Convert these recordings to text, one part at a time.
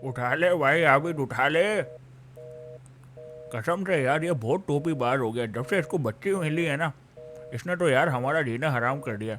उठा ले भाई, आबिद उठा ले। कसम से यार ये बहुत टोपी बार हो गया, जब से इसको बच्ची मिली है ना, इसने तो यार हमारा जीना हराम कर दिया।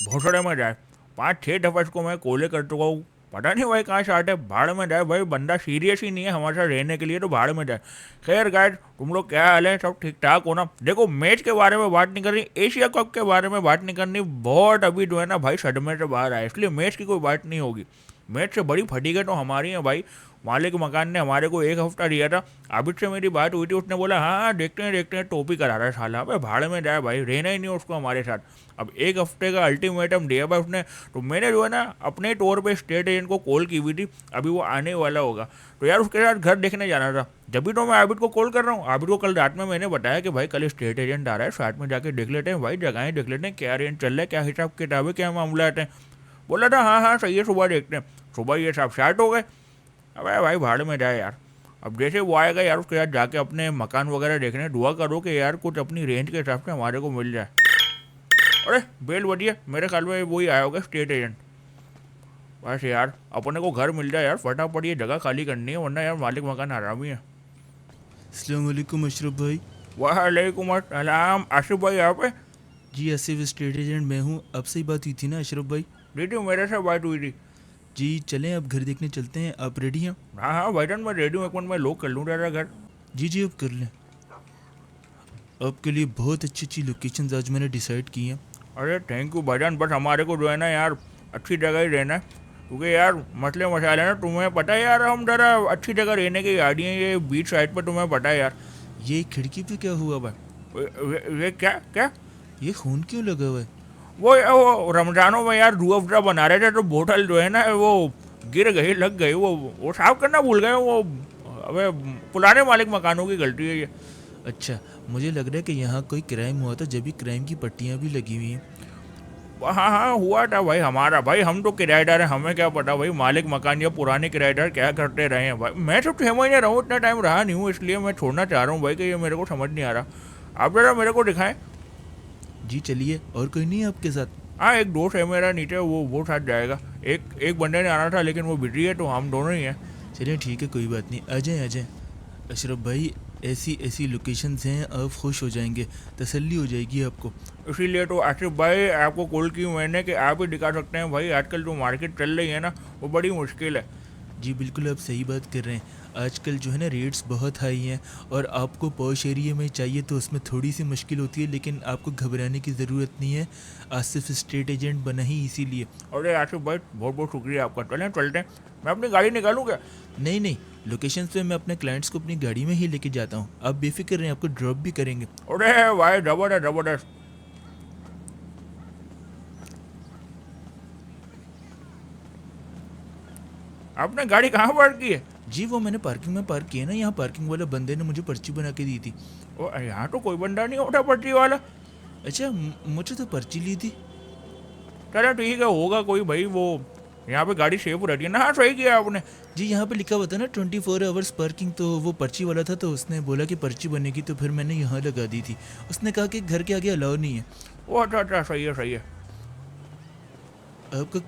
भोसड़े में जाए, 5-6 दफ़ा इसको मैं कोले कर चुका हूँ। पता नहीं भाई कहाँ से आते, भाड़ में जाए भाई, बंदा सीरियस ही नहीं है हमारे साथ रहने के लिए, तो भाड़ में जाए। खैर गाइस, तुम लोग क्या हाल है, सब ठीक ठाक हो ना? देखो मैच के बारे में बात नहीं करनी, एशिया कप के बारे में बात नहीं करनी, बहुत अभी जो है ना भाई सदमे से बाहर आए, इसलिए मैच की कोई बात नहीं होगी। मैच से बड़ी फटीक तो हमारी है भाई। मालिक मकान ने हमारे को 1 हफ्ता दिया था। आबिद से मेरी बात हुई थी, उसने बोला हाँ देखते हैं टोपी करा रहा है साला। अबे भाड़ में जाए भाई, रहना ही नहीं उसको हमारे साथ। अब 1 हफ्ते का अल्टीमेटम दिया भाई उसने, तो मैंने जो है ना अपने तौर पे स्टेट एजेंट को कॉल की हुई थी, अभी वो आने वाला होगा, तो यार उसके साथ घर देखने जाना था। जब भी तो मैं आबिद को कॉल कर रहा हूँ। आबिद को कल रात में मैंने बताया कि भाई कल स्टेट एजेंट आ रहा है, साथ में जाके देख लेते हैं भाई, जगहें देख लेते हैं, क्या रेंज चल रहा है, क्या हिसाब किताब है, क्या मामला है। बोला था हाँ हाँ सही है, सुबह देखते हैं। सुबह ये सब स्टार्ट हो गए। अबे भाई भाड़ में जाए यार। अब जैसे वो आएगा यार, उसके साथ जाके अपने मकान वगैरह देखने, दुआ करो कि यार कुछ अपनी रेंज के हिसाब से हमारे को मिल जाए। अरे बेल बजिए, मेरे ख्याल में वही आया होगा स्टेट एजेंट। बस यार अपने को घर मिल जाए यार, फटाफट ये जगह खाली करनी है, वरना यार मालिक मकान हरामी है। अस्सलाम वालेकुम अशरफ भाई। वालेकुम अस्सलाम। आशिफ भाई यहाँ पे? जी आसिफ स्टेट एजेंट मैं हूँ, आपसे ही बात हुई थी ना अशरफ भाई? दीदी मेरे से बात हुई थी। जी चलें अब घर देखने चलते हैं, आप रेडी हैं? हाँ हाँ भाईजान मैं रेडी हूँ, एक मिनट में लॉक कर लूँ तेरा घर। जी जी अब कर लें। आपके लिए बहुत अच्छी अच्छी लोकेशंस आज मैंने डिसाइड की हैं। अरे थैंक यू भाईजान, बस हमारे को जो है ना यार अच्छी जगह ही रहना है, क्योंकि यार मसले मसाले ना तुम्हें पता है यार, हम ज़रा अच्छी जगह रहने की गाड़ी हैं, ये बीच साइड पर तुम्हें पता है यार। ये खिड़की पे क्या हुआ भाई? ये क्या क्या? ये खून क्यों लगा हुआ है? वो रमजानों में यार रूह अफ़ज़ा बना रहे थे, तो बोतल जो है ना वो गिर गई, लग गई, वो साफ करना भूल गए वो। अबे पुराने मालिक मकानों की गलती है ये। अच्छा, मुझे लग रहा है कि यहाँ कोई क्राइम हुआ था, जब भी क्राइम की पट्टियाँ भी लगी हुई हैं। हाँ हाँ हुआ था भाई हमारा, भाई हम तो किराएदार हैं, हमें क्या पता भाई मालिक मकान या पुराने किराएदार क्या करते रहे हैं भाई। मैं तो 6 महीने रहूँ, इतना टाइम रहा नहीं हूँ, इसलिए मैं छोड़ना चाह रहा हूँ भाई, कि ये मेरे को समझ नहीं आ रहा। आप जरा मेरे को दिखाएं। जी चलिए, और कोई नहीं है आपके साथ? हाँ एक दोस्त है मेरा नीचे, वो साथ जाएगा। एक एक बंदे ने आना था लेकिन वो बिजी है, तो हम दोनों ही हैं। चलिए ठीक है, कोई बात नहीं, आ जाएं आ जाएं। अशरफ भाई, ऐसी ऐसी लोकेशंस हैं, आप खुश हो जाएंगे, तसल्ली हो जाएगी आपको। इसीलिए तो आसिफ भाई आपको कॉल की मैंने कि आप ही दिखा सकते हैं भाई, आजकल जो मार्केट चल रही है ना वो बड़ी मुश्किल है। जी बिल्कुल, आप सही बात कर रहे हैं। आजकल जो है ना रेट्स बहुत हाई हैं, और आपको पॉश एरिया में चाहिए तो उसमें थोड़ी सी मुश्किल होती है, लेकिन आपको घबराने की ज़रूरत नहीं है। आसिफ स्टेट एजेंट बना ही इसीलिए। अरे आसिफ भाई बहुत बहुत शुक्रिया आपका, चलें चलते हैं। मैं अपनी गाड़ी निकालूँ क्या? नहीं नहीं, लोकेशन पे मैं अपने क्लाइंट्स को अपनी गाड़ी में ही लेके जाता हूँ, आप बेफिक्र रहें, आपको ड्रॉप भी करेंगे। अरे भाई जबरदस्त जबरदस्त। आपने गाड़ी कहाँ पार्क की है? जी वो मैंने पार्किंग में पार्क किया ना, यहाँ पार्किंग वाला बंदे ने मुझे पर्ची बना के दी थी। ओ यहाँ तो कोई बंदा नहीं होता पर्ची वाला। अच्छा, मुझे तो पर्ची ली थी। चलो ठीक है, होगा कोई भाई, वो यहाँ पे गाड़ी सेफ रहती है ना। हाँ सही किया आपने। जी यहाँ पे लिखा हुआ था ना 24 आवर्स पार्किंग, तो वो पर्ची वाला था, तो उसने बोला कि पर्ची बनेगी, तो फिर मैंने यहाँ लगा दी थी। उसने कहा कि घर के आगे अलाउ नहीं है। ओ अच्छा अच्छा सही है सही है। आपका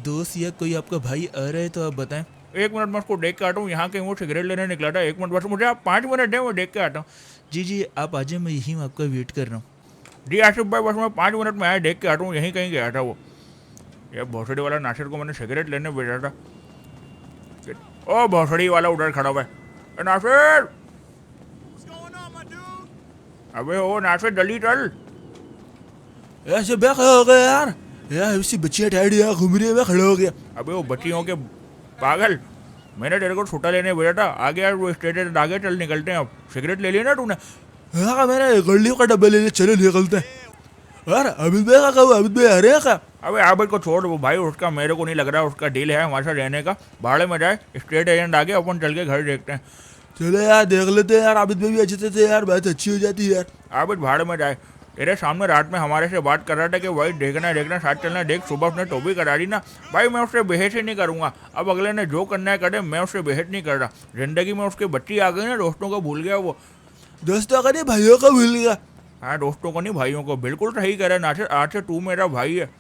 दोस्त या कोई आपका भाई आ रहा है तो आप बताएं। एक मिनट मैं उसको देख के आता हूँ, यहाँ कहीं वो सिगरेट लेने निकला था, एक मिनट बस मुझे आप 5 मिनट दें, मैं देख के आता हूँ। जी जी आप आ जाए, मैं यहीं आपका वेट कर रहा हूँ। जी आसिफ भाई बस मैं 5 मिनट में आया, देख के आता हूँ, यहीं कहीं गया था वो। ये भोसड़ी वाला नासिर को मैंने सिगरेट लेने भेजा था। ओ भोसड़ी वाला उधर खड़ा हुआ है। ए, नासिर! अबे ओ नासिर जल्दी चल। ऐसे मैं खड़ा हो गया यार उसकी बच्चियाँ टाइड यहाँ घूम रही है, मैं खड़ा हो गया। अबे वो बच्चियों के पागल, मैंने तेरे को छोटा लेने भेजा था, आगे यार वो स्टेट आगे चल निकलते हैं। अब सिगरेट ले ली ना तूने? हाँ मैंने गड्डियों का डब्बा ले लिया, चलो निकलते हैं। यार अमित भाई का कब, अमित भाई आ रहे हैं क्या? अबे आबिद को छोड़, वो भाई उसका मेरे को नहीं लग रहा, उसका डील है हमारे साथ रहने का। भाड़े में जाए, स्टेट एजेंट आगे, अपन चल के घर देखते हैं। चलो यार देख लेते हैं यार, अमित भाई भी अच्छे थे यार, बात अच्छी हो जाती है यार। आबिद भाड़े में जाए। तेरे सामने रात में हमारे से बात कर रहा था कि भाई देखना देखना साथ चलना, देख सुबह उसने टोपी करा दी ना। भाई मैं उससे बहस ही नहीं करूँगा, अब अगले ने जो करना है करे, मैं उससे बहस नहीं कर रहा। जिंदगी में उसकी बच्ची आ गई ना, दोस्तों को भूल गया वो। दोस्तों का नहीं, भाइयों का भूल गया। हाँ दोस्तों को नहीं भाइयों को, बिल्कुल सही कह रहा है नासिर, आज से तू मेरा भाई है।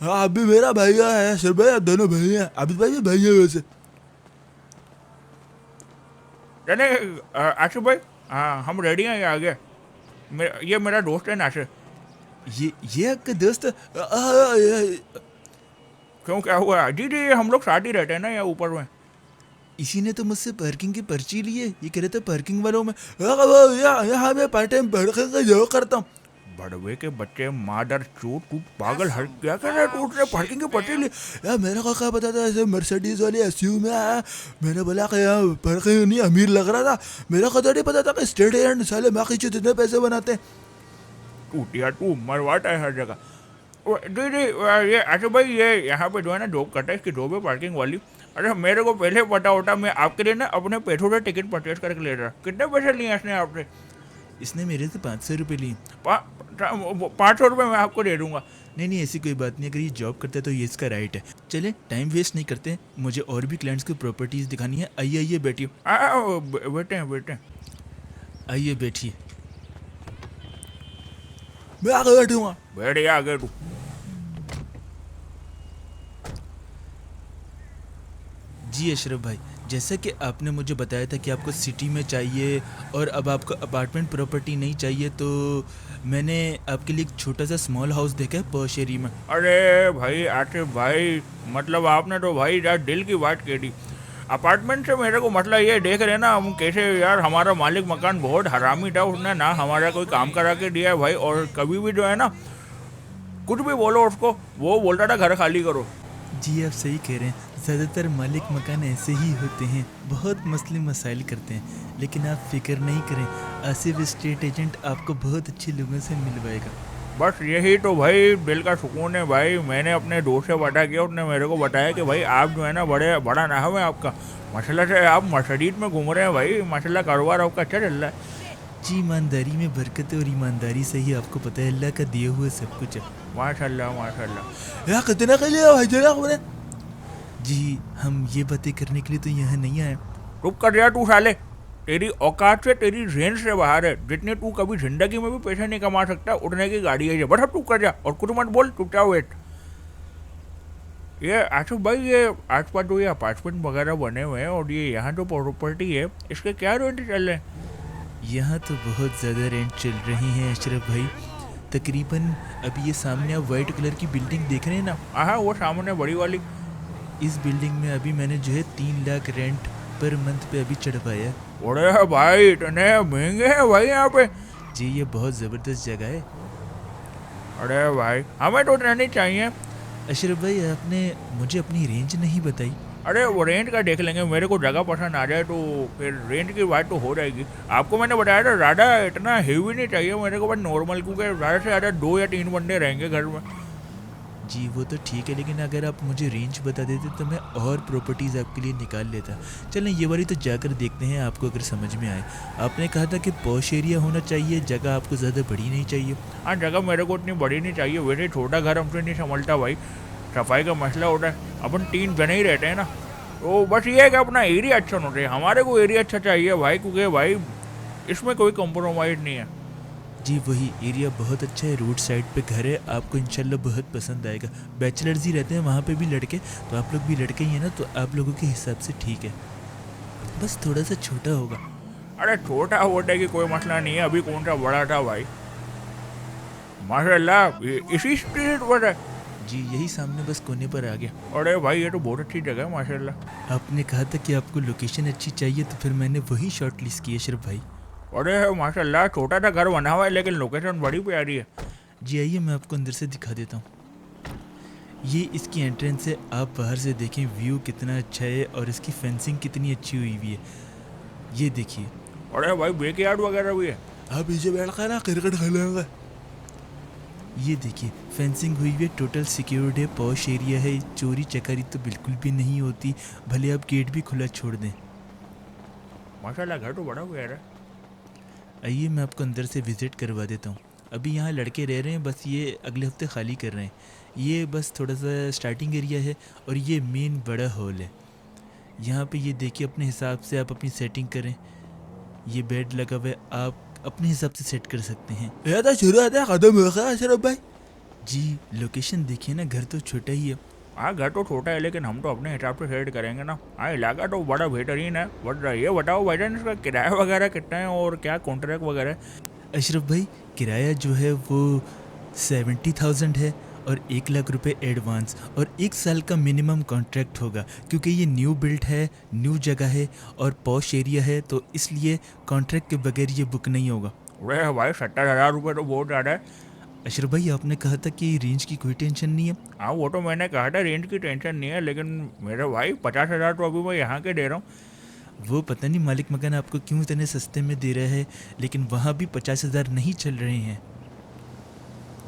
हाँ आप भी मेरा भैया है, सर भाई आप दोनों भाई हैं, अमित भाई भी भाई है वैसे। नहीं आशिफ भाई, हाँ हम रेडी हैं, ये आ गए। ये मेरा दोस्त है नासिर। ये आपका दोस्त आ, क्यों, क्या हुआ? जी जी, हम लोग साथ ही रहते हैं ना यहाँ ऊपर में। इसी ने तो मुझसे पार्किंग की पर्ची ली है। ये कह रहे थे पार्किंग वालों में यहाँ मैं पार्ट टाइम पार्किंग का जॉब करता हूँ। बड़वे के बच्चे, मादर चोट, तू पागल हर क्या कर रहा है? तू उसने पार्किंग की पर्ची ली। यार मेरे को क्या पता था ऐसे मर्सिडीज वाली एसयू में आया। मैंने बोला कि यार पार्किंग नहीं, अमीर लग रहा था। मेरा को तो नहीं पता था कि स्टेट एजेंट साले बाकी जितने पैसे बनाते हैं। टूटिया, तू मरवाता है हर जगह। जी जी, ये आशिफ भाई ये यहाँ पे जो है ना जॉब करता है, इसकी जॉब है पार्किंग वाली। अरे मेरे को पहले पता होता, मैं आपके लिए ना अपने पैसों से टिकट परचेज करके ले रहा। कितने पैसे लिए इसने आपसे? इसने मेरे से 500 रुपये लिए। 500 रुपये मैं आपको दे दूंगा। नहीं ऐसी कोई बात नहीं, अगर ये जॉब करता है तो ये इसका राइट है। चले टाइम वेस्ट नहीं करते, मुझे और भी क्लाइंट्स की प्रॉपर्टीज़ दिखानी है। आइए आइए बैठिए। बेटे आइए बैठिए। मैं आगे बैठूंगा। बैठ आगे तू। जी अशरफ भाई, जैसा कि आपने मुझे बताया था कि आपको सिटी में चाहिए और अब आपको अपार्टमेंट प्रॉपर्टी नहीं चाहिए, तो मैंने आपके लिए एक छोटा सा स्मॉल हाउस देखा है पॉश एरिया में। अरे भाई आशिफ भाई, मतलब आपने तो भाई यार दिल की बात कह दी। अपार्टमेंट से मेरे को मतलब ये देख रहे ना हम कैसे, यार हमारा मालिक मकान बहुत हरामी था, उसने ना हमारा कोई काम करा के दिया है भाई। और कभी भी जो है ना कुछ भी बोलो उसको, वो बोलता था घर खाली करो। जी आप सही कह रहे हैं, ज़्यादातर मालिक मकान ऐसे ही होते हैं, बहुत मसले मसाइल करते हैं। लेकिन आप फिक्र नहीं करें, आसिफ स्टेट एजेंट आपको बहुत अच्छे लोगों से मिलवाएगा। बस यही तो भाई दिल का सुकून है भाई। मैंने अपने दोस्त से पता किया, उसने मेरे को बताया कि भाई आप जो है ना बड़ा नाम है आपका, माशाल्लाह से आप मर्सिडीज में घूम रहे हैं भाई, माशाल्लाह कारोबार आपका अच्छा चल रहा है। जी ईमानदारी में बरकत है और ईमानदारी से ही आपको पता है अल्लाह का दिया हुआ सब कुछ है। माशाल्लाह माशाल्लाह। यार कितना के लिए भाई जरा बोले। जी हम ये बातें करने के लिए तो यहाँ नहीं आए। चुप कर जा तू साले, तेरी औकात से, तेरी रेंज से बाहर है। जितने तू कभी जिंदगी में भी पैसे नहीं कमा सकता उतने की गाड़ी है ये। बस अब तू कर जा और कुछ मत बोल, चुपचाप वेट। ये आशिफ भाई, ये आसपास जो ये अपार्टमेंट वगैरह बने हुए हैं और ये यहाँ जो प्रॉपर्टी है, इसके क्या रेंट चल रहे हैं? यहाँ तो बहुत ज़्यादा रेंट चल रही हैं अशरफ भाई। तकरीबन अभी ये सामने आप वाइट कलर की बिल्डिंग देख रहे हैं ना, हाँ वो सामने बड़ी वाली। इस बिल्डिंग में अभी मैंने जो है 3 लाख रेंट पर मंथ पे अभी चढ़वाया। अरे भाई इतने महंगे हैं भाई यहाँ पे। जी ये बहुत ज़बरदस्त जगह है। अरे भाई हमें तो रहनी चाहिए। अशरफ भाई आपने मुझे अपनी रेंज नहीं बताई। अरे वो रेंट का देख लेंगे, मेरे को जगह पसंद आ जाए तो फिर रेंट की बात तो हो जाएगी। आपको मैंने बताया था ज़्यादा इतना हेवी नहीं चाहिए मेरे को, बस नॉर्मल, क्योंकि ज़्यादा से ज़्यादा 2 या 3 बंदे रहेंगे घर में। जी वो तो ठीक है, लेकिन अगर आप मुझे रेंज बता देते तो मैं और प्रॉपर्टीज़ आपके लिए निकाल लेता। चलें ये वाली तो जाकर देखते हैं, आपको अगर समझ में आए। आपने कहा था कि पॉश एरिया होना चाहिए, जगह आपको ज़्यादा बड़ी नहीं चाहिए। हाँ जगह मेरे को इतनी बड़ी नहीं चाहिए, वैसे छोटा घर हमसे नहीं संभलता भाई, सफाई का मसला होता है। अपन 3 जने ही रहते हैं ना, तो बस ये है कि अपना एरिया अच्छा होना चाहिए। हमारे को एरिया अच्छा चाहिए भाई, क्योंकि भाई इसमें कोई कॉम्प्रोमाइज़ नहीं है। जी वही एरिया बहुत अच्छा है, रोड साइड पे घर है, आपको इंशाल्लाह बहुत पसंद आएगा। बैचलर्स ही रहते हैं वहाँ पे भी लड़के, तो आप लोग भी लड़के ही हैं ना, तो आप लोगों के हिसाब से ठीक है। बस थोड़ा सा छोटा होगा। अरे छोटा होने की कोई मसला नहीं है, अभी कौन सा बड़ा था भाई। माशाल्लाह इसी स्ट्रीट पर है। जी यही सामने बस कोने पर आ गया। अरे भाई ये तो बहुत अच्छी जगह है माशाल्लाह। आपने कहा था कि आपको लोकेशन अच्छी चाहिए, तो फिर मैंने वही शॉर्ट लिस्ट की अशरफ भाई। अरे माशाल्लाह छोटा सा घर बना हुआ है लेकिन लोकेशन बड़ी प्यारी है। जी आइए मैं आपको अंदर से दिखा देता हूँ। ये इसकी एंट्रेंस है, आप बाहर से देखें व्यू कितना अच्छा है और इसकी फेंसिंग कितनी अच्छी हुई हुई है। ये देखिए। अरे भाई बैकयार्ड वगैरह भी है। आप पीछे बैठ कर ना क्रिकेट खेलेंगे। ये देखिए फेंसिंग हुई हुई है, टोटल सिक्योर्ड है, पॉश एरिया है, चोरी चकारी तो बिल्कुल भी नहीं होती, भले आप गेट भी खुला छोड़ दें। माशाल्लाह घर तो बड़ा प्यारा है। आइए मैं आपको अंदर से विज़िट करवा देता हूँ। अभी यहाँ लड़के रह रहे हैं, बस ये अगले हफ्ते खाली कर रहे हैं। ये बस थोड़ा सा स्टार्टिंग एरिया है और ये मेन बड़ा हॉल है। यहाँ पे ये देखिए अपने हिसाब से आप अपनी सेटिंग करें। ये बेड लगा हुआ है, आप अपने हिसाब से सेट कर सकते हैं। तो शुरू आता है कदम हो गया अशरफ भाई। जी लोकेशन देखिए ना, घर तो छोटा ही है। हाँ घर तो छोटा है लेकिन हम तो अपने हिसाब से सेट करेंगे ना। हाँ इलाका तो बड़ा बेहतरीन है, बट ये बताओ भाईजान इसका किराया वगैरह कितना है और क्या कॉन्ट्रैक्ट वगैरह है? अशरफ भाई, किराया जो है वो 70,000 है और 1 लाख रुपए एडवांस और 1 साल का मिनिमम कॉन्ट्रैक्ट होगा, क्योंकि ये न्यू बिल्ड है, न्यू जगह है और पॉश एरिया है, तो इसलिए कॉन्ट्रैक्ट के बगैर ये बुक नहीं होगा। अरे भाई 70,000 रुपये तो बहुत ज़्यादा है। अशरफ भाई, आपने कहा था कि रेंज की कोई टेंशन नहीं है। हाँ वो तो मैंने कहा था रेंज की टेंशन नहीं है, लेकिन मेरे भाई 50,000 तो अभी मैं यहाँ के दे रहा हूँ। वो पता नहीं मालिक मकान आपको क्यों इतने सस्ते में दे रहा है, लेकिन वहाँ भी 50,000 नहीं चल रहे हैं।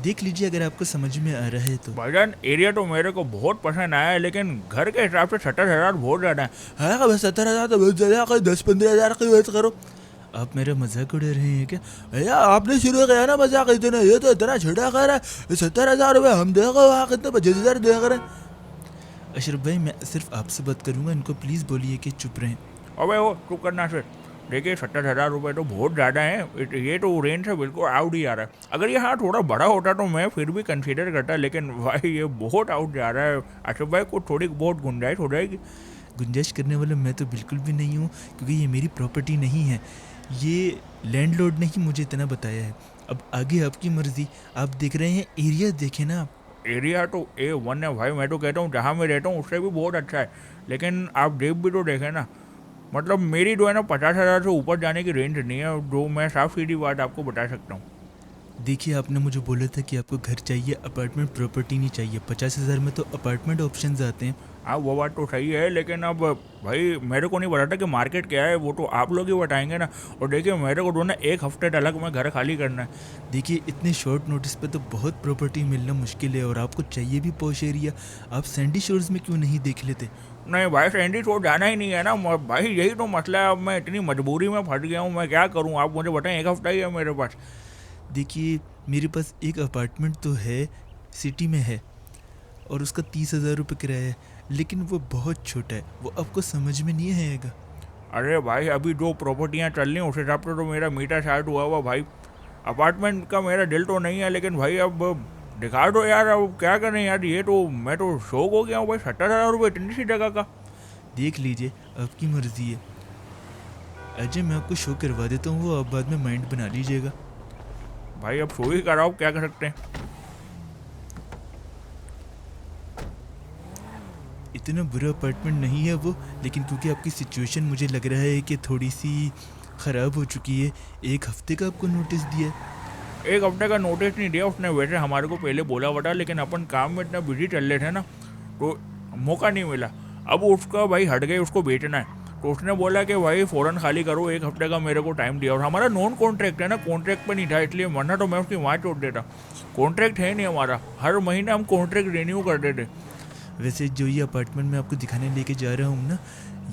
देख लीजिए अगर आपको समझ में आ रहा है तो। भाईजान एरिया तो मेरे को बहुत पसंद आया है, लेकिन घर के हिसाब से 70,000 बहुत ज़्यादा है। हाँ बस 70,000 तो बहुत ज़्यादा, कोई 10-15,000 की बात करो। आप मेरा मजाक उड़ा रहे हैं क्या? भैया आपने शुरू किया ना मजाक, इतना ये तो इतना छोटा कर रहा है। 70,000 रुपये हम देखो, वहाँ कितने 25,000 देख रहे हैं। अशरफ भाई, मैं सिर्फ आपसे बात करूँगा, इनको प्लीज़ बोलिए कि चुप रहें। अबे वो चुप करना फिर। देखिए 70,000 रुपये तो बहुत ज़्यादा है, ये तो रेंज से बिल्कुल आउट ही आ रहा है। अगर ये हाँ थोड़ा बड़ा होता तो मैं फिर भी कंसीडर करता, लेकिन भाई ये बहुत आउट जा रहा है। आशिफ भाई को थोड़ी बहुत गुंजाइश हो जाएगी? गुंजाइश करने वाला मैं तो बिल्कुल भी नहीं हूँ, क्योंकि ये मेरी प्रॉपर्टी नहीं है। ये लैंडलॉर्ड ने ही मुझे इतना बताया है। अब आगे आपकी मर्ज़ी। आप देख रहे हैं, एरिया देखें ना आप। एरिया तो A1 है भाई, मैं तो कहता हूँ जहाँ मैं रहता हूँ उससे भी बहुत अच्छा है, लेकिन आप देख भी तो देखें ना। मतलब मेरी जो है ना 50,000 से ऊपर जाने की रेंज नहीं है, जो मैं साफ सीधी बात आपको बता सकता हूँ। देखिए, आपने मुझे बोला था कि आपको घर चाहिए, अपार्टमेंट प्रॉपर्टी नहीं चाहिए। 50,000 में तो अपार्टमेंट ऑप्शंस आते हैं। हाँ वो बात तो सही है, लेकिन अब भाई मेरे को नहीं पता था कि मार्केट क्या है, वो तो आप लोग ही बताएंगे ना। और देखिए मेरे को तो ना 1 हफ्ते तक में घर खाली करना है। देखिए, इतने शॉर्ट नोटिस पे तो बहुत प्रॉपर्टी मिलना मुश्किल है, और आपको चाहिए भी पॉश एरिया। आप सैंडी शोर्स में क्यों नहीं देख लेते? नहीं भाई सैंडी शोर जाना ही नहीं है ना भाई, यही तो मसला है। अब मैं इतनी मजबूरी में फंस गया हूँ, मैं क्या करूँ आप मुझे बताएं। 1 हफ्ता ही है मेरे पास। देखिए, मेरे पास एक अपार्टमेंट तो है, सिटी में है, और उसका 30,000 रुपये किराया है, लेकिन वो बहुत छोटा है, वो आपको समझ में नहीं आएगा। अरे भाई अभी जो प्रॉपर्टियाँ चल रही हैं उस हिसाब से तो मेरा मीटर स्टार्ट हुआ हुआ भाई। अपार्टमेंट का मेरा दिल तो नहीं है, लेकिन भाई अब दिखा दो यार, अब क्या करें यार। ये तो मैं तो शौक हो गया हूँ भाई, 70,000 रुपये इतनी सी जगह का। देख लीजिए, आपकी मर्ज़ी है। अजय, मैं आपको शो करवा देता हूँ, वो आप बाद में माइंड बना लीजिएगा। भाई अब शो ही कराओ, क्या कर सकते हैं। इतना बुरा अपार्टमेंट नहीं है वो, लेकिन क्योंकि आपकी सिचुएशन मुझे लग रहा है कि थोड़ी सी ख़राब हो चुकी है, 1 हफ्ते का आपको नोटिस दिया है। 1 हफ्ते का नोटिस नहीं दिया उसने, वैसे हमारे को पहले बोला हुआ था, लेकिन अपन काम में इतना बिजी चल रहे थे ना, तो मौका नहीं मिला। अब उसका भाई हट गई, उसको बेचना है, तो उसने बोला कि भाई फ़ौरन खाली करो। 1 हफ्ते का मेरे को टाइम दिया, और हमारा नॉन कॉन्ट्रैक्ट है ना, कॉन्ट्रैक्ट पे नहीं था, इसलिए वरना तो मैं उसकी वहाँ छोड़ देता। कॉन्ट्रैक्ट है नहीं हमारा, हर महीने हम कॉन्ट्रैक्ट रिन्यू कर देते। वैसे जो ये अपार्टमेंट मैं आपको दिखाने लेके जा रहा हूँ ना,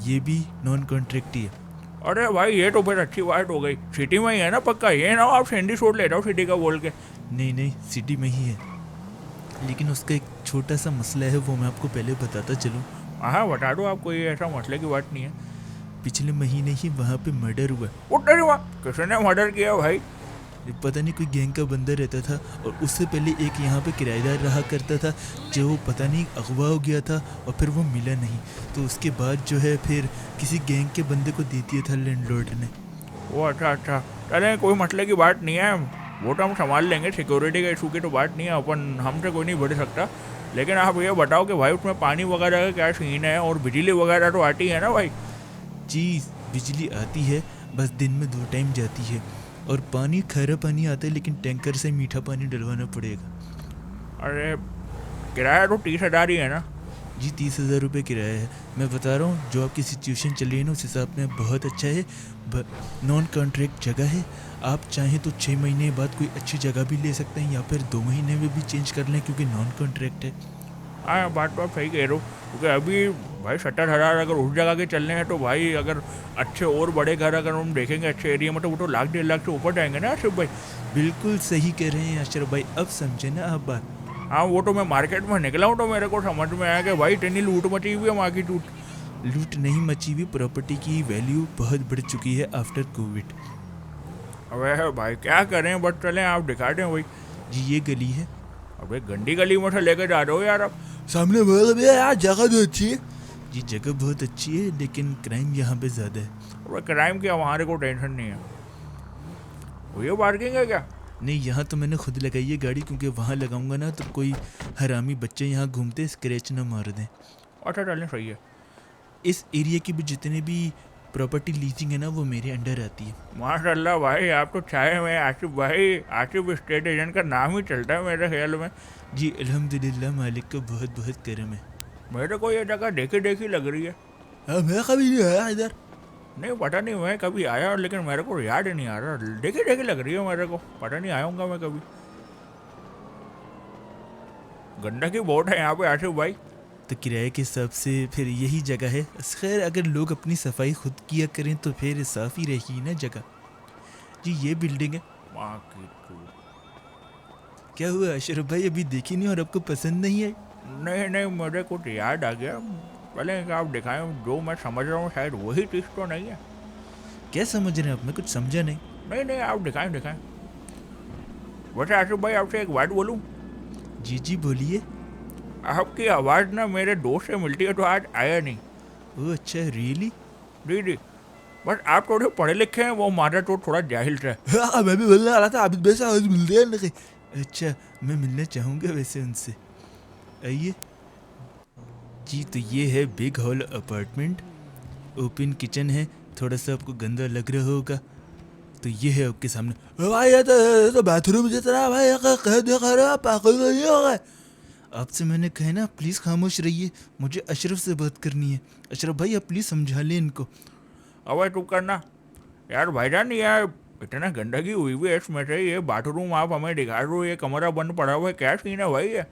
ये भी नॉन कॉन्ट्रैक्ट ही है। अरे भाई ये तो फिर अच्छी बात हो गई, सिटी में ही है ना पक्का? ये ना हो आप सैंडी शोर ले जाओ सिटी का बोल के। नहीं नहीं, सिटी में ही है, लेकिन उसका एक छोटा सा मसला है, वो मैं आपको पहले बताता चलूँ। हाँ बता दो, आपको ये ऐसा मसले की बात नहीं है। पिछले महीने ही वहाँ पे मर्डर हुआ। उधर हुआ? किसने मर्डर किया भाई? पता नहीं, कोई गैंग का बंदा रहता था, और उससे पहले एक यहाँ पे किराएदार रहा करता था, जो पता नहीं अगवा हो गया था और फिर वो मिला नहीं, तो उसके बाद जो है फिर किसी गैंग के बंदे को दे दिया था लैंडलॉर्ड ने। वो अच्छा, चले कोई मसले की बात नहीं है, वो तो हम संभाल लेंगे। सिक्योरिटी का इशू की तो बात नहीं है, अपन हमसे कोई नहीं बढ़ सकता। लेकिन आप ये बताओ कि भाई उसमें पानी वगैरह का क्या सीन है, और बिजली वगैरह तो आती है ना भाई? जी, बिजली आती है, बस दिन में 2 टाइम जाती है, और पानी खारा पानी आता है, लेकिन टैंकर से मीठा पानी डलवाना पड़ेगा। अरे किराया तो 30,000 ही है ना? जी, 30,000 रुपये किराया है। मैं बता रहा हूँ, जो आपकी सिचुएशन चल रही है ना, उस हिसाब में बहुत अच्छा है। नॉन कॉन्ट्रैक्ट जगह है, आप चाहें तो 6 महीने बाद कोई अच्छी जगह भी ले सकते हैं, या फिर 2 महीने में भी चेंज कर लें, क्योंकि नॉन कॉन्ट्रैक्ट है। हाँ बात तो आप सही कह रहे हो, क्योंकि अभी भाई 70,000 अगर उस जगह के चलने हैं, तो भाई अगर अच्छे और बड़े घर अगर हम देखेंगे अच्छे एरिया में, तो वो तो 1,00,000 1,50,000 से ऊपर जाएंगे ना आशिफ भाई। बिल्कुल सही कह रहे हैं अशरफ भाई, अब समझे ना आप बात। हाँ वो तो मैं मार्केट में निकला हूँ, तो मेरे को समझ में आया कि भाई इतनी लूट मची हुई है, वहाँ की लूट नहीं मची हुई, प्रॉपर्टी की वैल्यू बहुत बढ़ चुकी है आफ्टर कोविड। अबे भाई क्या करें, बट चलें आप दिखा दें भाई। जी, ये गली है। अबे गंदी गली में से लेकर जा रहे हो यार आप। सामने बोल भैया यार जगह तो अच्छी है। जी जगह बहुत अच्छी है लेकिन क्राइम यहाँ पे ज़्यादा है। और क्राइम की हमारे को टेंशन नहीं है। ये पार्किंग है क्या? नहीं, यहाँ तो मैंने खुद लगाई है गाड़ी, क्योंकि वहाँ लगाऊंगा ना तो कोई हरामी बच्चे यहाँ घूमते स्क्रैच ना मार दें। अच्छा चलें, सही है। इस एरिया की भी जितने भी प्रॉपर्टी लीजिंग है ना वो मेरे अंडर आती है। माशाल्लाह भाई, आप तो चाहे मैं आसिफ भाई, आसिफ स्टेट एजेंट का नाम ही चलता है मेरे ख्याल में। जी अल्हम्दुलिल्लाह, मालिक का बहुत बहुत करम है। मेरे को ये जगह देखी देखी लग रही है। हाँ, मैं कभी नहीं आया इधर। नहीं पता नहीं, मैं कभी आया लेकिन मेरे को याद ही नहीं आ रहा। देखी देखी लग रही है मेरे को, पता नहीं आऊँगा मैं कभी। गंदगी बहुत है यहाँ पे आसिफ भाई। तो किराए के हिसाब से फिर यही जगह है। खैर अगर लोग अपनी सफाई खुद किया करें तो फिर साफ़ ही रहेगी ना जगह। जी ये बिल्डिंग है। माँ की चूत। क्या हुआ अशरफ भाई, अभी देखी नहीं और आपको पसंद नहीं है? नहीं नहीं, मुझे कुछ याद आ गया। पहले आप दिखाएं, जो मैं समझ रहा हूँ शायद वही चीज़ तो नहीं है। क्या समझ रहे हैं आप? मैं कुछ समझा नहीं। नहीं नहीं, आप दिखाएं दिखाएं। वैसे आसिफ भाई आपसे एक बात बोलूं, जी जी बोलिए। आपकी आवाज़ ना मेरे दोस्त से मिलती है तो आज आया नहीं। ओह अच्छा, रियली? जी जी, बस आप थोड़े पढ़े लिखे हैं, वो मारा तो थोड़ा जाहिल से। हाँ, मैं भी बोलने वाला था आबिद भाई से आज मिलते हैं नहीं। अच्छा, मैं मिलना चाहूँगा वैसे उनसे। आइए। जी तो ये है big hall apartment. Open kitchen है, थोड़ा सा आपको गंदा लग रहा होगा तो ये है आपके सामने। भाई ये तो बाथरूम जितना भाई कह देखा रहा पागल नहीं हो गए। आपसे मैंने कहा ना प्लीज़ खामोश रहिए, मुझे अशरफ से बात करनी है। अशरफ भाई आप प्लीज़ समझा लें इनको। अब चुप करना यार भाईजान, यार इतना गंदगी हुई हुई है इसमें से। ये बाथरूम आप हमें दिखा रहे हो, ये कमरा बंद पड़ा हुआ है, क्या सीन है भाई ये?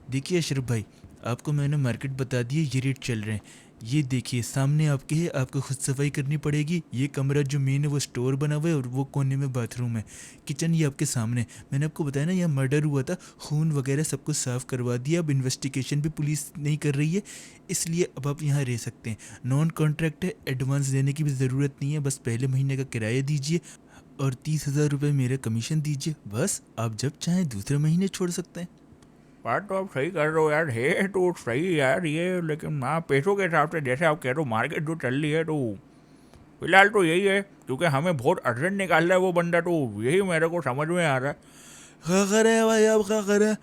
देखिए अशरफ भाई, आपको मैंने मार्केट बता दी है, ये रेट चल रहे हैं। ये देखिए सामने आपके है, आपको खुद सफाई करनी पड़ेगी। ये कमरा जो मेन है वो स्टोर बना हुआ है और वो कोने में बाथरूम है। किचन ये आपके सामने। मैंने आपको बताया ना यहाँ मर्डर हुआ था, खून वगैरह सब कुछ साफ़ करवा दिया। अब इन्वेस्टिगेशन भी पुलिस नहीं कर रही है, इसलिए अब आप यहाँ रह सकते हैं। नॉन कॉन्ट्रैक्ट है, एडवांस देने की भी ज़रूरत नहीं है। बस पहले महीने का किराया दीजिए और 30,000 रुपये मेरा कमीशन दीजिए। बस आप जब चाहें दूसरे महीने छोड़ सकते हैं। बात तो आप सही कर रहे हो यार, है तो सही यार ये, लेकिन हाँ पैसों के हिसाब से जैसे आप कह रहे हो मार्केट जो चल रही है, तो फिलहाल तो यही है, क्योंकि हमें बहुत अर्जेंट निकाल रहा है वो बंदा, तो यही मेरे को समझ में आ रहा है। क्या करें भाई, अब क्या करें?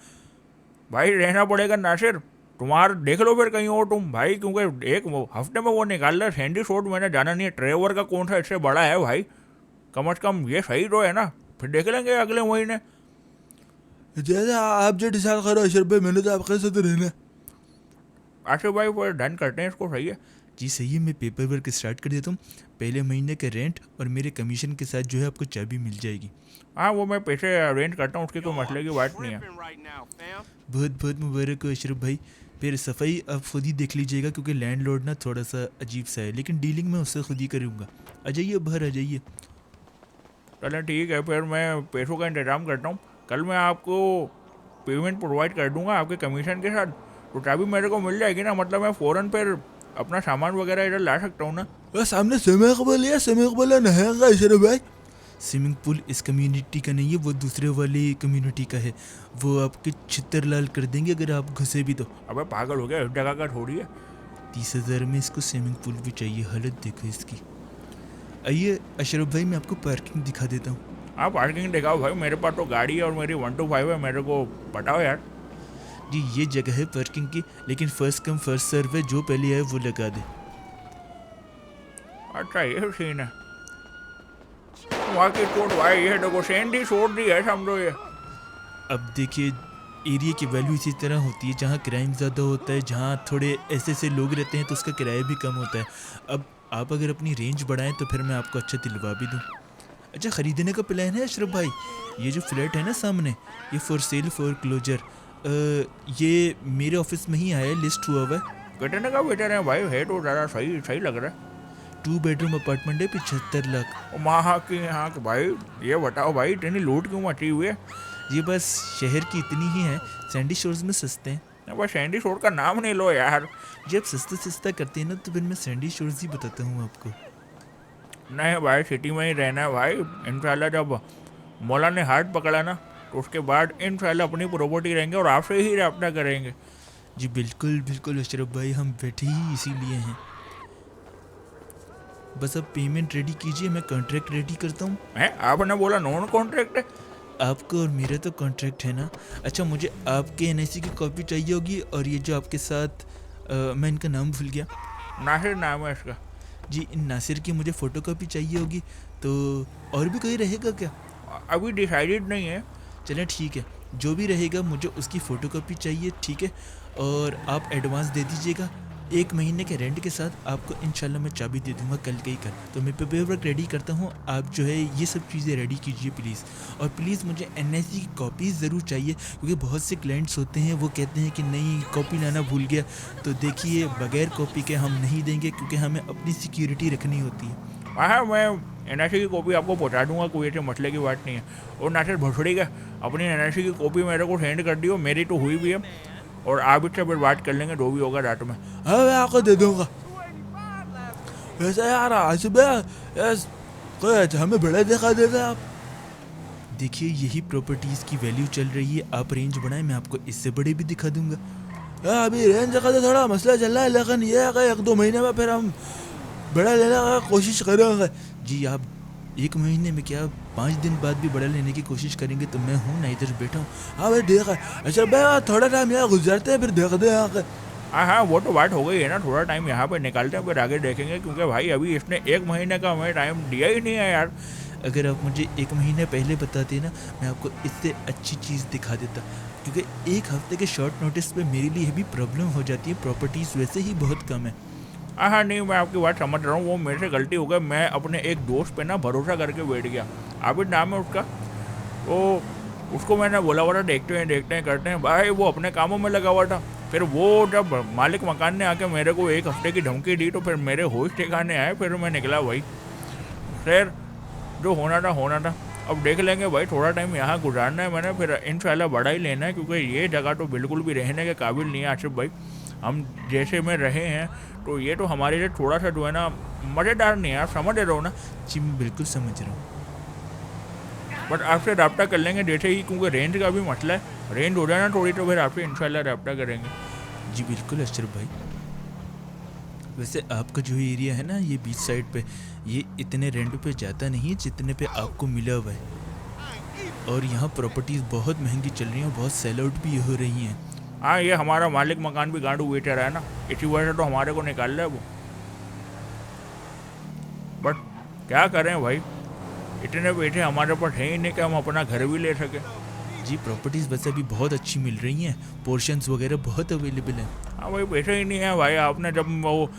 भाई रहना पड़ेगा नासिर, तुम्हारा देख लो फिर कहीं और तुम भाई, क्योंकि एक हफ्ते में वो निकाल रहा है। सैंडी शोट मैंने जाना नहीं है, ट्रेवर का कौन सा इससे बड़ा है भाई, कम से कम ये सही तो है ना। फिर देख लेंगे अगले महीने। जैसे आप जो डिसाइड करो अशरफ भाई, मैंने तो आपके साथ रहना। आशिफ भाई फिर डन करते हैं इसको, सही है? जी सही है, मैं पेपर वर्क स्टार्ट कर देता हूँ। पहले महीने का रेंट और मेरे कमीशन के साथ जो है आपको चाबी मिल जाएगी। हाँ वो मैं पैसे अरेंज करता हूँ, उसकी कोई मसले की बात नहीं है। बहुत बहुत मुबारक हो अशरफ भाई। फिर सफाई आप खुद ही देख लीजिएगा, क्योंकि लैंडलॉर्ड ना थोड़ा सा अजीब सा है, लेकिन डीलिंग मैं उससे खुद ही करूँगा। आ जाइए बाहर आ जाइए। चलें ठीक है, फिर मैं पैसों का इंतजाम करता हूँ। कल मैं आपको पेमेंट प्रोवाइड कर दूंगा आपके कमीशन के साथ, तो चाबी मेरे को मिल जाएगी ना। मतलब मैं फ़ौरन फिर अपना सामान वगैरह इधर ला सकता हूँ ना। वो सामने स्विमिंग पूल है, स्विमिंग पूल नहाएगा अशरफ भाई। स्विमिंग पूल इस कम्युनिटी का नहीं है, वो दूसरे वाली कम्युनिटी का है। वो आपके छितर लाल कर देंगे अगर आप घुसे भी तो। अबे पागल हो गया, इस जगह का थोड़ी है। 30,000 में इसको स्विमिंग पूल भी चाहिए, हालत देखो इसकी। आइए अशरफ भाई, मैं आपको पार्किंग दिखा देता हूँ। आप पार्किंग दिखाओ भाई, मेरे पास तो गाड़ी है और मेरी 125 है, मेरे को बताओ यार। जी ये जगह है पार्किंग की, लेकिन फर्स्ट कम फर्स्ट सर्व है, जो पहले आए वो लगा दे। अच्छा ये सीन है। वहाँ की कोट भाई, ये देखो सैंडी छोड़ दी है समझो ये। अब देखिए एरिया की वैल्यू इसी तरह होती है, जहाँ क्राइम ज़्यादा होता है, जहाँ थोड़े ऐसे ऐसे लोग रहते हैं तो उसका किराया भी कम होता है। अब आप अगर अपनी रेंज बढ़ाएं तो फिर मैं आपको अच्छा दिलवा भी दूँ। अच्छा ख़रीदने का प्लान है अशरफ भाई? ये जो फ्लैट है ना सामने, ये फॉर सेल फॉर क्लोजर, ये मेरे ऑफिस में ही आया, लिस्ट हुआ हुआ है। कितने का बेटर है भाई? है तो ज़्यादा सही सही लग रहा है। 2 बेडरूम अपार्टमेंट है, 75 लाख। वहाँ की यहाँ के भाई, ये बताओ भाई इतनी लूट क्यों मची हुई है? ये बस शहर की इतनी ही है, सैंडी शोर्स में सस्ते हैं। बस सैंडी शोर का नाम नहीं लो यार। जब सस्ता सस्ता करते हैं ना तो फिर मैं सैंडी शोर्स ही बताता हूँ आपको। नहीं भाई, सिटी में ही रहना है भाई। इंशाल्लाह जब मौला ने हाथ पकड़ा ना तो उसके बाद इंशाल्लाह अपनी प्रॉपर्टी रहेंगे और आपसे ही रब्ता करेंगे। जी बिल्कुल बिल्कुल अशरफ भाई, हम बैठे ही इसीलिए हैं। बस अब पेमेंट रेडी कीजिए, मैं कॉन्ट्रैक्ट रेडी करता हूँ। हैं, आपने बोला नॉन कॉन्ट्रैक्ट है। आपका और मेरा तो कॉन्ट्रैक्ट है ना। अच्छा, मुझे आपके एनआईसी की कॉपी चाहिए होगी, और ये जो आपके साथ मैं इनका नाम भूल गया। नासिर नाम है इसका। जी, इन नासिर की मुझे फ़ोटोकॉपी चाहिए होगी। तो और भी कोई रहेगा क्या? अभी डिसाइडेड नहीं है। चलें ठीक है, जो भी रहेगा मुझे उसकी फ़ोटोकॉपी चाहिए, ठीक है। और आप एडवांस दे दीजिएगा। 1 महीने के रेंट के साथ आपको इंशाल्लाह मैं चाबी दे दूंगा कल के ही कल। तो मैं पेपर वर्क रेडी करता हूँ, आप जो है ये सब चीज़ें रेडी कीजिए प्लीज़। और प्लीज़ मुझे एनआईसी की कॉपीज़ ज़रूर चाहिए, क्योंकि बहुत से क्लाइंट्स होते हैं वो कहते हैं कि नहीं कॉपी लाना भूल गया। तो देखिए, बगैर कॉपी के हम नहीं देंगे, क्योंकि हमें अपनी सिक्योरिटी रखनी होती है। हाँ, मैं एनआरसी की कॉपी आपको पहुँचा दूंगा, कोई ऐसे मसले की बात नहीं है। और नासिर भोसड़ी का अपनी एनआरसी की कॉपी मेरे को सेंड कर दियो, मेरी तो हुई भी है। और आप इससे फिर बात कर लेंगे, जो भी होगा रात में। हाँ मैं आपको दे दूंगा। वैसे यार आसिफ भाई, यस कोई हमें बड़ा दिखा देते आप। देखिए, यही प्रॉपर्टीज़ की वैल्यू चल रही है। आप रेंज बढ़ाएं, मैं आपको इससे बड़े भी दिखा दूंगा। हाँ, अभी रेंज का तो थोड़ा मसला चल रहा है, लेकिन ये है कि 1-2 महीने में फिर हम बड़ा लेने का कोशिश करेंगे। जी, आप 1 महीने में क्या 5 दिन बाद भी बड़ा लेने की कोशिश करेंगे तो मैं हूँ ना, इधर बैठा हूँ। हाँ भाई ठीक है। अच्छा भाई थोड़ा टाइम यहाँ गुजरते हैं, फिर देखते हैं यहाँ के। हाँ हाँ, वो तो बात हो गई है ना, थोड़ा टाइम यहाँ पे निकालते हैं, फिर आगे देखेंगे। क्योंकि भाई अभी इसने 1 महीने का हमें टाइम दिया ही नहीं है यार। अगर आप मुझे 1 महीने पहले बताते ना, मैं आपको इससे अच्छी चीज़ दिखा देता। क्योंकि 1 हफ्ते के शॉर्ट नोटिस पे मेरे लिए भी प्रॉब्लम हो जाती है, प्रॉपर्टीज़ वैसे ही बहुत कम है। हाँ हाँ, नहीं मैं आपकी बात समझ रहा हूँ, वो मेरे से गलती हो गई। मैं अपने एक दोस्त पे ना भरोसा करके बैठ गया, आबिद नाम है उसका। तो उसको मैंने बोला हुआ था देखते हैं करते हैं। भाई वो अपने कामों में लगा हुआ था। फिर वो जब मालिक मकान ने आके मेरे को 1 हफ्ते की धमकी दी, तो फिर मेरे होश ठिकाने आए, फिर मैं निकला भाई। खैर, जो होना था। अब देख लेंगे भाई, थोड़ा टाइम यहाँ गुजारना है मैंने, फिर इंशाल्लाह बड़ा ही लेना है। क्योंकि ये जगह तो बिल्कुल भी रहने के काबिल नहीं है आसिफ भाई। हम जैसे में रहे हैं, तो ये तो हमारे लिए थोड़ा सा जो है ना मज़ेदार नहीं है, आप समझ रहे हो ना। जी, मैं बिल्कुल समझ रहा हूँ। बट आपसे रब्ता कर लेंगे जैसे ही, क्योंकि रेंज का भी मसला है। रेंज हो जाए ना थोड़ी, तो फिर आपसे इंशाल्लाह रब्ता करेंगे। जी बिल्कुल अशरफ भाई। वैसे आपका जो एरिया है ना, ये बीच साइड पे, ये इतने रेंट पे जाता नहीं है जितने पे आपको मिला हुआ है। और यहाँ प्रॉपर्टीज़ बहुत महंगी चल रही हैं और बहुत सेल आउट भी हो रही हैं। हाँ, ये हमारा मालिक मकान भी गांडू बेचा रहा है ना, इसी वजह से तो हमारे को निकाल रहा है वो। बट क्या करें भाई, इतने पैसे हमारे पास है ही नहीं कि हम अपना घर भी ले सकें। जी, प्रॉपर्टीज़ वैसे अभी बहुत अच्छी मिल रही हैं, पोर्शंस वगैरह बहुत अवेलेबल हैं। हाँ भाई, पैसे ही नहीं है भाई। आपने जब वो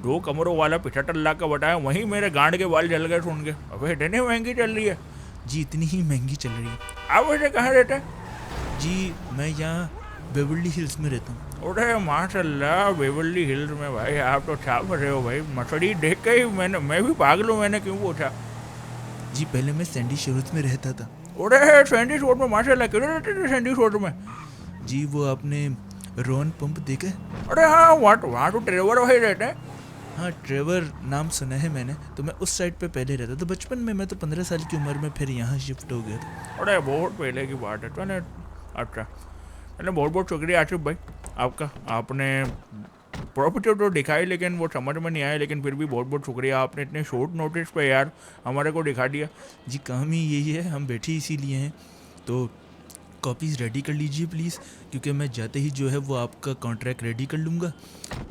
2 कमरों वाला 75 लाख का बताया, वहीं मेरे गांड के बाल जल गए सुन के। अब इतनी महंगी चल रही है। जी, इतनी ही महंगी चल रही है। आप वैसे कहाँ रहते हैं? जी, मैं यहाँ बेवर्ली हिल्स में रहता हूँ। अरे माशाल्लाह, बेवर्ली हिल्स में भाई आप तो छाप रहे हो भाई। मछली देख के ही मैं भी पागल हूँ। मैंने क्यों पूछा? जी, पहले मैं सैंडी शोरूज में रहता था। अरे सैंडी रोड में, माशाल्लाह, क्यों रहते थे सैंडी रोड में? जी, वो आपने रोन पंप देखा है? अरे हाँ, वहाँ तो ट्रेवर भाई रहते हैं। हाँ, ट्रेवर नाम सुना है मैंने। तो मैं उस साइड पे पहले रहता था बचपन में। मैं तो 15 साल की उम्र में फिर यहाँ शिफ्ट हो गया था। अरे बहुत पहले की बात है तो ना। अच्छा, चलो बहुत बहुत शुक्रिया आसिफ भाई आपका। आपने प्रॉपर्टी तो दिखाई, लेकिन वो समझ में नहीं आया। लेकिन फिर भी बहुत बहुत शुक्रिया, आपने इतने शॉर्ट नोटिस पे यार हमारे को दिखा दिया। जी, काम ही यही है, हम बैठे इसीलिए हैं। तो कॉपीज़ रेडी कर लीजिए प्लीज़, क्योंकि मैं जाते ही जो है वो आपका कॉन्ट्रैक्ट रेडी कर लूँगा।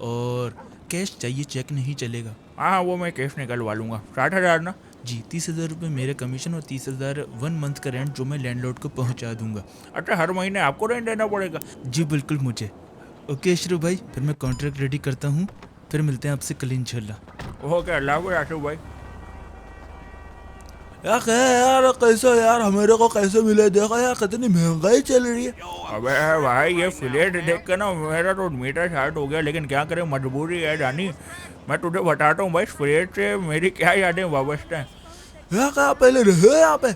और कैश चाहिए, चेक नहीं चलेगा। हाँ, वो मैं कैश निकलवा लूँगा। 60,000 ना? जी, 30,000 रुपये मेरे कमीशन और 30,000 1 मंथ का रेंट जो मैं लैंडलॉर्ड को पहुंचा दूंगा। अच्छा, हर महीने आपको रेंट देना पड़ेगा? जी बिल्कुल मुझे। ओके अशरफ भाई, फिर मैं कॉन्ट्रैक्ट रेडी करता हूँ। फिर मिलते हैं आपसे कल इंशाल्लाह। ओके, अल्लाह हाफ़िज़ आसिफ भाई। यार क्या है यार, कैसे यार हमारे को कैसे मिले? देखो यार कितनी महंगाई चल रही है। अबे भाई, ये फ्लैट देख कर ना मेरा तो मीटर शार्ट हो गया। लेकिन क्या करें, मजबूरी है जानी। मैं तुझे बताता हूँ भाई, फ्लैट से मेरी क्या यादें वाबस्ता हैं। यार क्या पहले रहे यहाँ पे?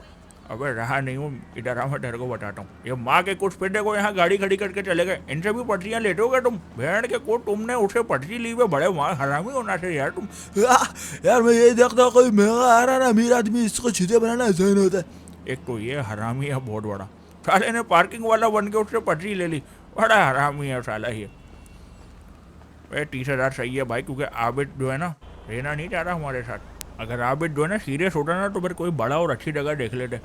अबे रहा नहीं हूँ, इधर आ, मैं तेरे को बताता हूँ। ये माँ के कुछ पेटे को यहाँ गाड़ी खड़ी करके चले गए। इनसे भी पर्चियाँ लेटोगे तुम? भेड़ के को तुमने उसे पर्ची ली हुई, बड़े वहाँ हरामी होना चाहिए यार तुम। यार मैं ये देखता हूँ कोई महंगा आ रहा है ना, अमीर आदमी इसको चीजें बनाना आसान होता है। एक तो ये हरामी है बहुत बड़ा। साले ने पार्किंग वाला बन के उससे पर्ची ले ली। बड़ा हरामी है साला ये। भाई 30,000 सही है भाई, क्योंकि आबिद जो है ना रहना नहीं चाह रहा हमारे साथ। अगर आबिद जो है ना सीरियस होता ना तो फिर कोई बड़ा और अच्छी जगह देख लेते।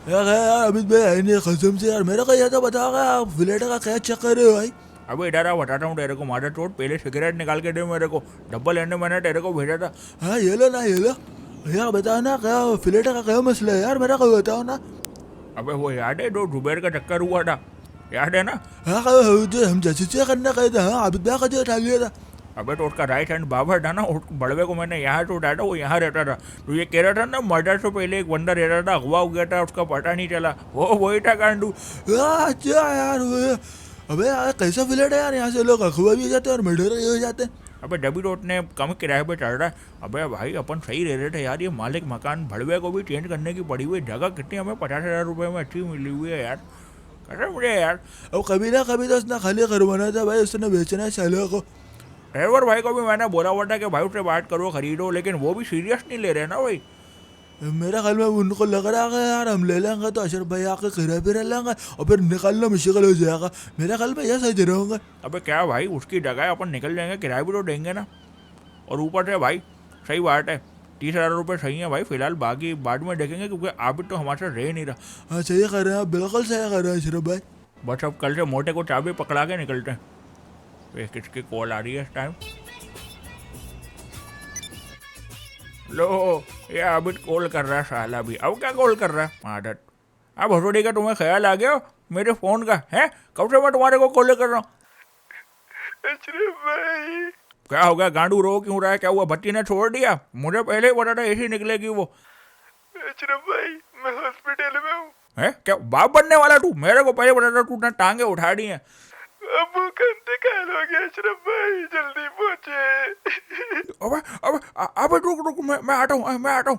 यार अमित भाई है नहीं कसम से यार, मेरे को ये तो बताओ आप फ्लैट का क्या चक्कर है भाई? अबे इधर आ, बताता हूँ तेरे को मादर चोट, पहले सिगरेट निकाल के दे मेरे को, डब्बा लेने मैंने तेरे को भेजा था। हाँ ये लो ना ये लो यार, बताओ ना क्या फ्लैट का क्या मसला है यार, मेरा को बताओ ना। अबे वो याद है जो जुबैर का चक्कर हुआ था, याद है ना? हाँ जो हम जैसे करना गए थे, हाँ अमित भाई का जो उठा लिया था। अबे तो उसका राइट हैंड बाबर था ना, उस बड़वे को मैंने यहाँ से उठाया था, वो यहाँ रहता था। तो ये कह रहा था ना मर्डर से पहले एक बंदा रहता था, अगवा हो गया था, उसका पता नहीं चला, वो वही था गांडू। अच्छा यार वो, अबे यार कैसा फ्लैट है यार, यहाँ से लोग अखवा भी हो जाते हैं और मर्डर भी हो जाते हैं। अबे डबी रोड ने कम किराए पे चढ़ रहा है। अबे भाई अपन सही रह रहे थे यार, ये मालिक मकान भड़वे को भी चेंज करने की पड़ी हुई, जगह कितनी हमें 50,000 रुपये में अच्छी मिली हुई है यार, कसम मुझे यार। अब कभी ना कभी तो उसने खाली करवाना था भाई, उसने बेचना है सालों को। ड्राइवर भाई को भी मैंने बोला हुआ था कि भाई उससे बात करो खरीदो, लेकिन वो भी सीरियस नहीं ले रहे ना भाई। मेरा ख्याल में उनको लग रहा है यार हम ले लेंगे तो अशरफ भाई आके किराए पे रह लेंगे और फिर निकालना मुश्किल हो जाएगा। मेरा ख्याल में यह सही रहूँगा। अबे क्या भाई, उसकी जगह अपन निकल जाएंगे, किराया भी तो देंगे ना। और ऊपर से भाई सही बात है, 30,000 रुपये सही है भाई फिलहाल, बाकी बाद में देखेंगे, क्योंकि आबिद तो हमारे साथ रह नहीं रहा। हाँ सही कर रहे हैं आप, बिल्कुल सही कर रहे हैं अशरफ भाई। बस अब कल से मोटे को चाबी पकड़ा के निकलते हैं। वे किसकी कॉल आ रही है इस टाइम? लो ये आबिद कॉल कर रहा है साला भी। अब क्या कॉल कर रहा है आदत। अब भसोड़ी का तुम्हें ख्याल आ गया मेरे फ़ोन का है? कब से मैं तुम्हारे को कॉल कर रहा हूँ। अशरफ भाई क्या हो गया, गांडू रो क्यों रहा है, क्या हुआ? बच्ची ने छोड़ दिया? मुझे पहले ही पता था ऐसी निकलेगी वो। अशरफ भाई मैं हॉस्पिटल में हूँ। है क्या बाप बनने वाला तू? मेरे को पहले पता था तू ना टांगे उठा दी है। अबू इंतकाल हो गया अशरफ भाई, जल्दी पहुँचे। अबे अबे अबे रुक मैं आता हूँ।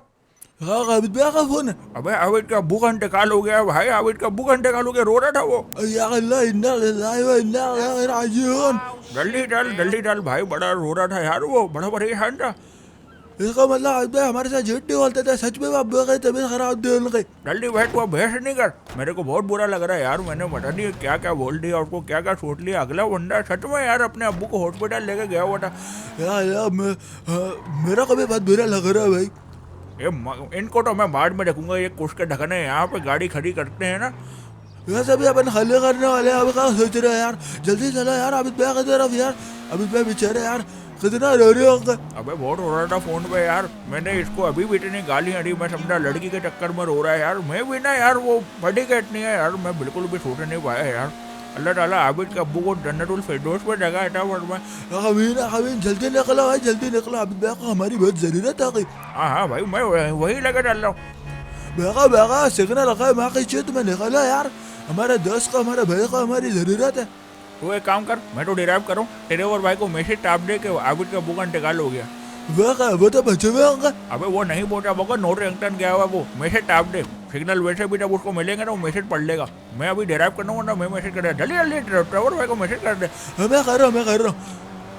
हाँ आबिद भाई का फोन है। अबे आबिद का अब्बू का इंतकाल हो गया भाई, आबिद का अब्बू का इंतकाल हो गया, रो रहा था वो। या अल्लाह इन्ना लिल्लाहि व इन्ना इलैहि राजिऊन। जल्दी डाल भाई, बड़ा रो रहा था यार वो, बड़ा परेशान था। इसका मतलब आबिद भाई हमारे साथ झूठ नहीं बोलते थे, सच में अब्बू की तबीयत खराब थी उनकी। जल्दी बैठ, तू अब बहस नहीं कर। मेरे को बहुत बुरा लग रहा है यार, मैंने पता नहीं क्या क्या बोल दिया उसको, क्या क्या सोच लिया। अगला बंदा सच में यार अपने अब्बू को हॉस्पिटल लेके गया हुआ था। यार मेरा को भी बहुत बुरा लग रहा है भाई। इनको तो मैं बाद में देखूंगा, ये कुछ के ढकने यहाँ पे गाड़ी खड़ी करते हैं ना। वैसे भी अपन खाली करने वाले हैं, अब क्या सोच रहे हैं यार, जल्दी चलो यार आबिद भाई की तरफ यार। आबिद भाई बेचारे यार कितना रो रहे होंगे। अबे बहुत रो रहा था फोन पे यार, मैंने इसको अभी भी इतनी गालियां दी, मैं समझा लड़की के चक्कर में रो रहा है यार। मैं भी ना यार वो बड़ी कैट नहीं है यार, मैं बिल्कुल भी सोच नहीं पाया यार। अल्लाह ताला आबिद के अब्बू को जन्नतुल फिरदौस पे जगह है में। अमीन जल्दी निकलो भाई, जल्दी निकलो, आबिद भाई को हमारी बहुत जरूरत है। हाँ भाई मैं वही लगे चल रहा हूँ। बेगा सिग्नल रखा है माँ की चेत में, निकलो यार, हमारे दोस्त को हमारे भाई को हमारी जरूरत है। तो एक काम कर, मैं तो डिराइव करूँ, तेरे और भाई को मैसेज टाप दे के आबिद के अब्बू का इंतकाल हो गया। वो तो बचे हुए होंगे। अबे वो नहीं पहुंचा होगा, नोट रिंगटन गया हुआ, वो मैसेज टाप दे। सिग्नल वैसे भी जब उसको मिलेंगे ना वो मैसेज पढ़ लेगा। मैं अभी डिराइव करना हूँ ना, मैं मैसेज कर रहा, जल्दी ड्राइवर भाई को मैसेज कर दे। मैं कर रहा हूँ।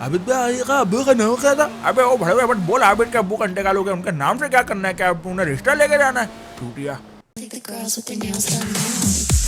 आबिद भाई का अब्बू का नाम क्या था? अबे वो भड़वे बट बोल, आबिद के अब्बू का इंतकाल हो गया, उनके नाम से क्या करना है? क्या उन्हें रिश्ता लेके जाना है? टूटिया। Like the girls with their nails done now.